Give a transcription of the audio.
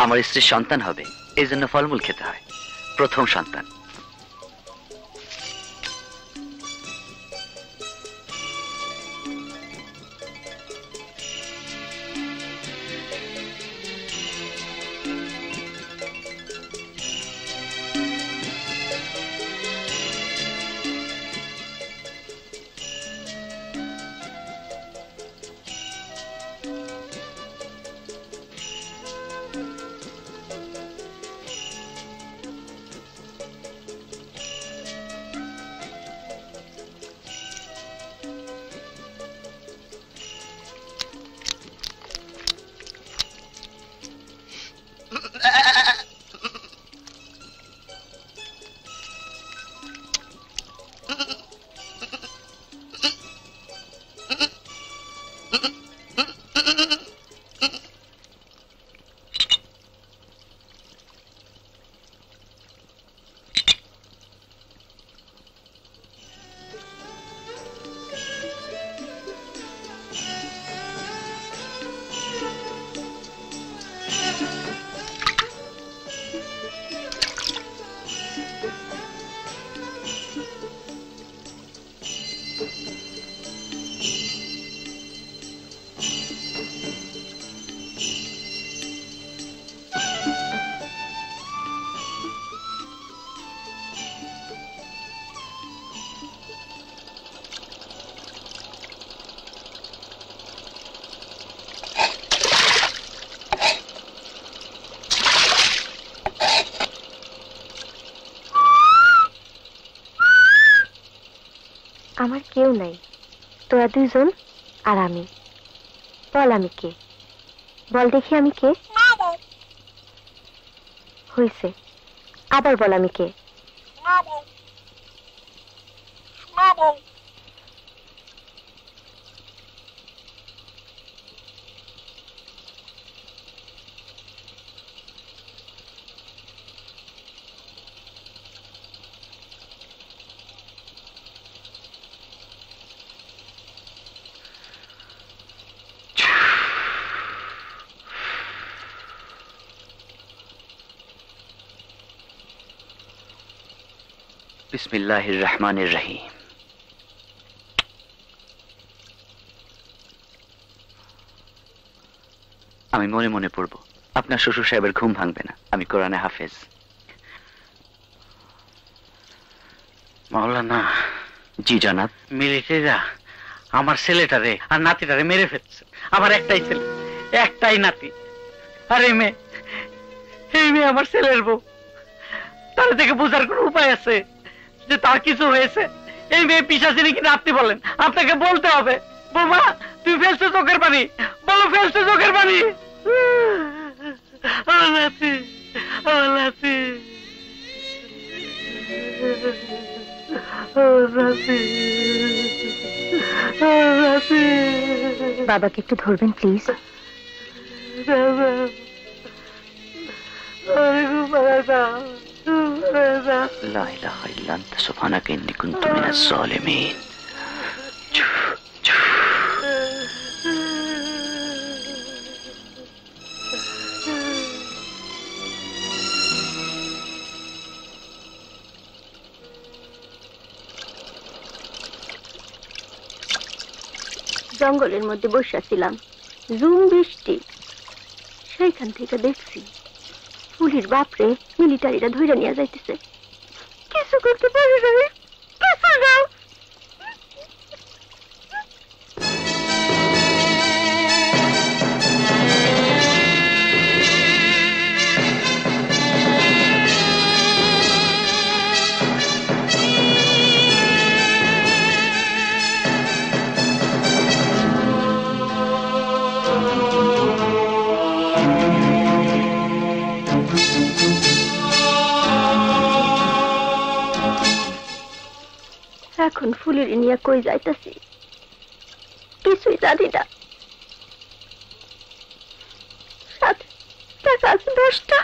আমার স্ত্রীর সন্তান হবে, এই জন্য ফলমূল খেতে হয়। প্রথম সন্তান। আমার কেউ নাই, তোরা দুইজন আর আমি। বল আমি কে, বল দেখি আমি কে। হয়েছে, আবার বল আমি কে। বিসমিল্লাহির রহমানির রহিম। আমি মনে মনে পড়ব, আপনার শ্বশুর সাহেবের ঘুম ভাঙবে না। আমি কোরআনে হাফেজ। মাওলানা। জি জনাব। মিলিটারিরা আমার ছেলেটারে আর নাতিটারে মেরে ফেলছে। আমার একটাই ছেলে, একটাই নাতি। আর এই মেয়ে আমার ছেলের বউ। তার থেকে বোঝার কোন উপায় আছে যে তার কিছু হয়েছে? এই মেয়ে পিশাচিনী কিনা আপনি বলেন, আপনাকে বলতে হবে। বৌমা, তুই ফেলছো চোখের পানি, বলো ফেলছো চোখের পানি। আমার নাতি, আমার নাতি, বাবাকে একটু ধরবেন প্লিজ। লা ইলাহা ইল্লা আনতা সুবহানাকা ইন্নী কুনতু মিনাজ জালিমিন। জঙ্গলের মধ্যে বসেছিলাম, ঝুম বৃষ্টি। সেইখান থেকে দেখছি পুলির বাপরে মিলিটারিরা ধরে নিয়ে যাইতেছে। কিছু করতে পারি না, কিছু না। এখন ফুলের নিয়ে কই যাইতাছি কিছুই জানি না। সাথে টাকা আছে 10টা।